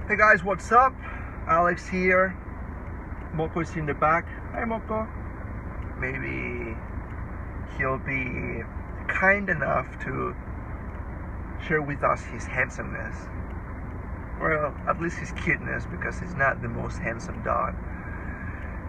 Hey guys, what's up? Alex here. Moko is in the back. Hi Moko. Maybe he'll be kind enough to share with us his handsomeness. Well, at least his cuteness, because he's not the most handsome dog.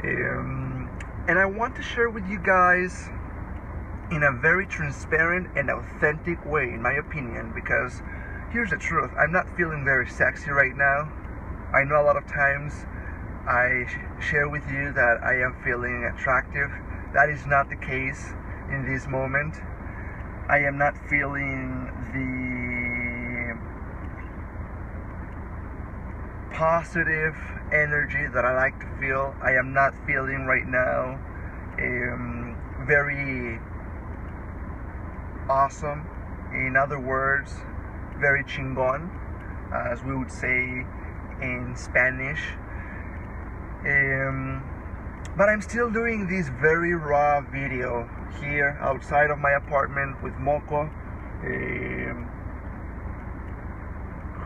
And I want to share with you guys in a very transparent and authentic way, in my opinion, because here's the truth. I'm not feeling very sexy right now. I know a lot of times I share with you that I am feeling attractive. That is not the case in this moment. I am not feeling the positive energy that I like to feel. I am not feeling right now very awesome. In other words, very chingon, as we would say in Spanish. But I'm still doing this very raw video here outside of my apartment with Moko,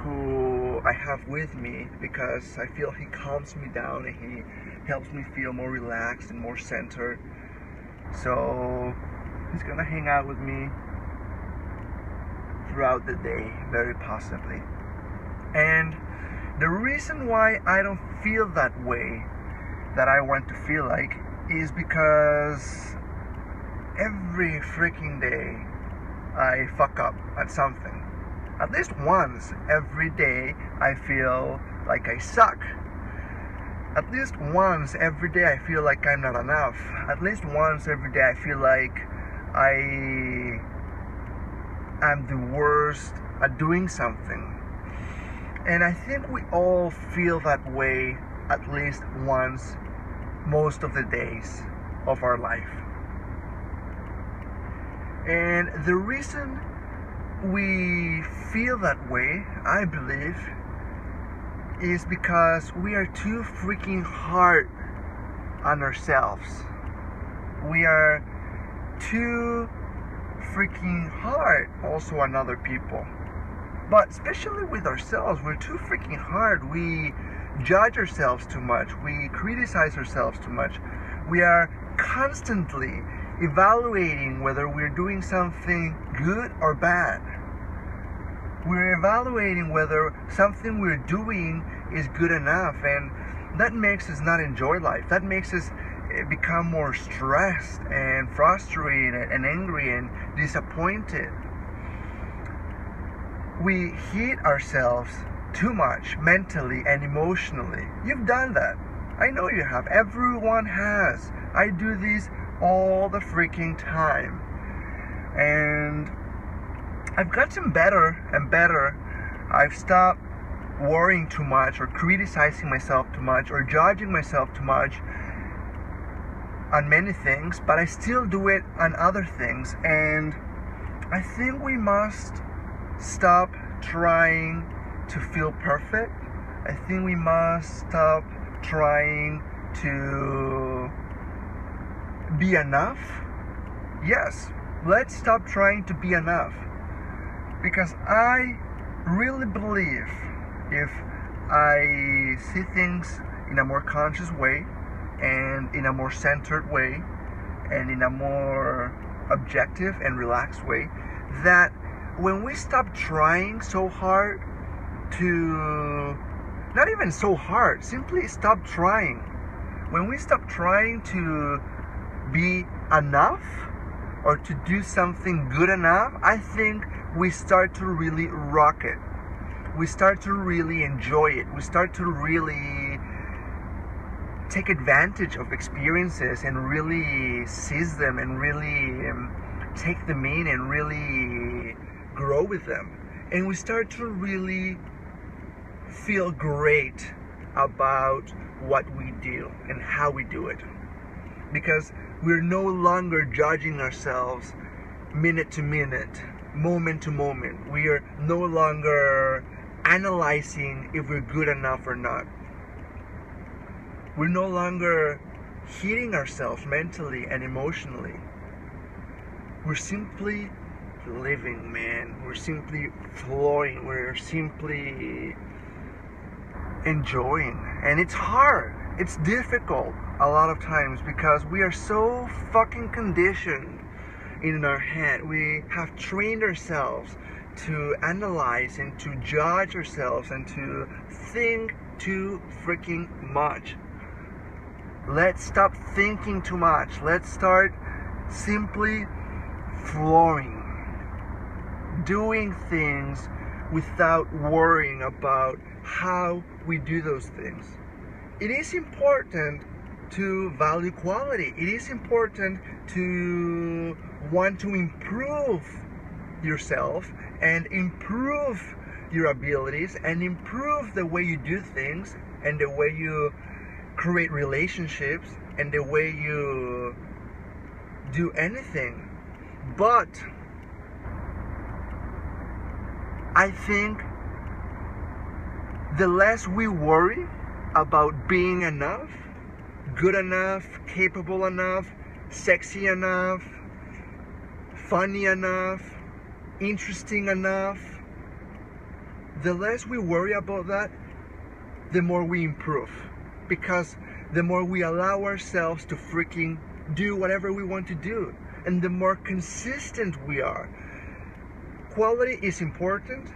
who I have with me because I feel he calms me down and he helps me feel more relaxed and more centered. So he's gonna hang out with me throughout the day, very possibly. And the reason why I don't feel that way that I want to feel like is because every freaking day I fuck up at something. At least once every day I feel like I suck. At least once every day I feel like I'm not enough. At least once every day I feel like I'm the worst at doing something. And I think we all feel that way at least once most of the days of our life. And the reason we feel that way, I believe, is because we are too freaking hard on ourselves. We are too freaking hard also on other people. But especially with ourselves, we're too freaking hard. We judge ourselves too much. We criticize ourselves too much. We are constantly evaluating whether we're doing something good or bad. We're evaluating whether something we're doing is good enough, and that makes us not enjoy life. That makes us become more stressed and frustrated and angry and disappointed. We hit ourselves too much mentally and emotionally. You've done that. I know you have. Everyone has. I do this all the freaking time. And I've gotten better and better. I've stopped worrying too much or criticizing myself too much or judging myself too much on many things, but I still do it on other things. And I think we must stop trying to feel perfect. I think we must stop trying to be enough. Yes, let's stop trying to be enough. Because I really believe if I see things in a more conscious way and in a more centered way and in a more objective and relaxed way, that when we stop trying so hard to, not even so hard, simply stop trying. When we stop trying to be enough or to do something good enough, I think we start to really rock it. We start to really enjoy it. We start to really take advantage of experiences and really seize them and really take them in and really grow with them. And we start to really feel great about what we do and how we do it. Because we're no longer judging ourselves minute to minute, moment to moment. We are no longer analyzing if we're good enough or not. We're no longer hitting ourselves mentally and emotionally. We're simply living, man. We're simply flowing. We're simply enjoying. And it's hard, it's difficult a lot of times because we are so fucking conditioned in our head. We have trained ourselves to analyze and to judge ourselves and to think too freaking much. Let's stop thinking too much. Let's start simply flowing, doing things without worrying about how we do those things. It is important to value quality. It is important to want to improve yourself and improve your abilities and improve the way you do things and the way you create relationships and the way you do anything. But I think the less we worry about being enough, good enough, capable enough, sexy enough, funny enough, interesting enough, the less we worry about that, the more we improve. Because the more we allow ourselves to freaking do whatever we want to do, and the more consistent we are. Quality is important,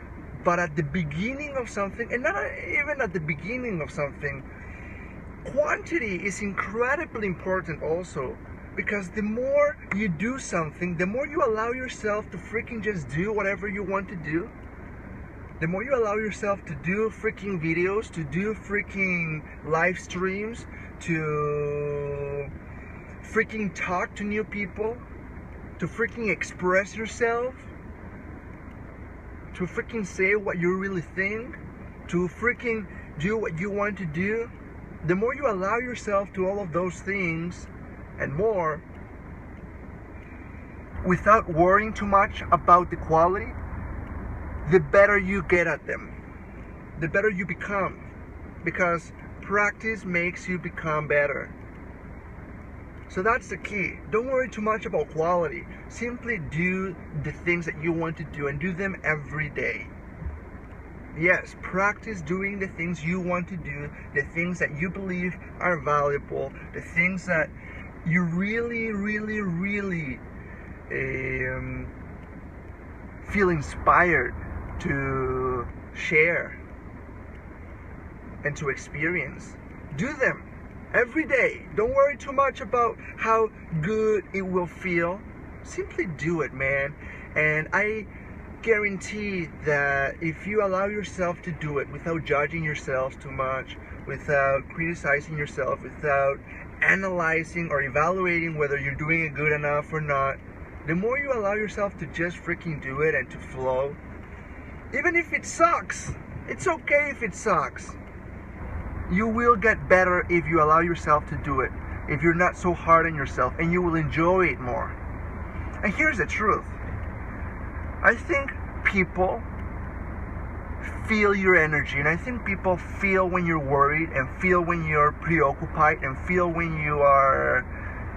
but at the beginning of something, and not even at the beginning of something, quantity is incredibly important also. Because the more you do something, the more you allow yourself to freaking just do whatever you want to do, the more you allow yourself to do freaking videos, to do freaking live streams, to freaking talk to new people, to freaking express yourself, to freaking say what you really think, to freaking do what you want to do, the more you allow yourself to all of those things and more, without worrying too much about the quality, the better you get at them, the better you become, because practice makes you become better. So that's the key. Don't worry too much about quality. Simply do the things that you want to do and do them every day. Yes, practice doing the things you want to do, the things that you believe are valuable, the things that you really feel inspired to share and to experience. Do them every day. Don't worry too much about how good it will feel. Simply do it, man. And I guarantee that if you allow yourself to do it without judging yourself too much, without criticizing yourself, without analyzing or evaluating whether you're doing it good enough or not, the more you allow yourself to just freaking do it and to flow, even if it sucks, it's okay if it sucks. You will get better if you allow yourself to do it, if you're not so hard on yourself, and you will enjoy it more. And here's the truth. I think people feel your energy, and I think people feel when you're worried, and feel when you're preoccupied, and feel when you are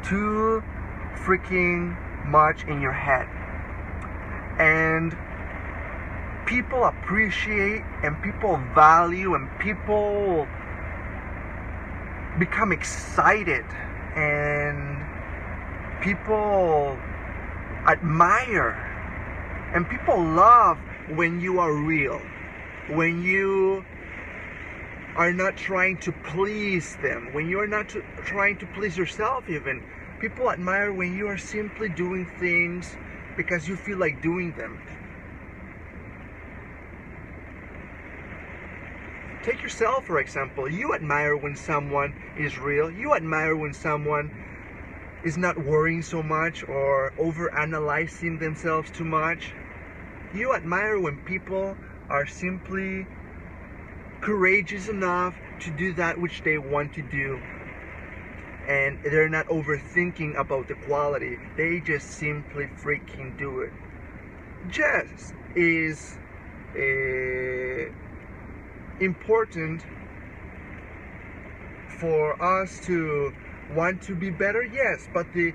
too freaking much in your head. And people appreciate, and people value, and people become excited, and people admire, and people love when you are real, when you are not trying to please them, when you are not trying to please yourself even. People admire when you are simply doing things because you feel like doing them. Take yourself, for example. You admire when someone is real. You admire when someone is not worrying so much or over-analyzing themselves too much. You admire when people are simply courageous enough to do that which they want to do. And they're not overthinking about the quality. They just simply freaking do it. Just is important for us to want to be better, yes, but the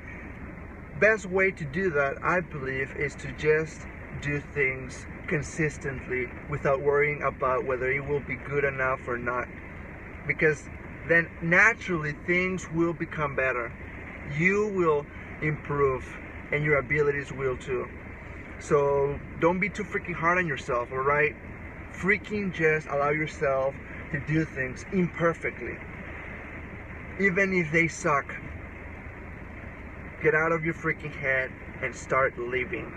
best way to do that, I believe, is to just do things consistently without worrying about whether it will be good enough or not. because then naturally things will become better. You will improve, and your abilities will too. So don't be too freaking hard on yourself, alright? Freaking just allow yourself to do things imperfectly, even if they suck. Get out of your freaking head and start living.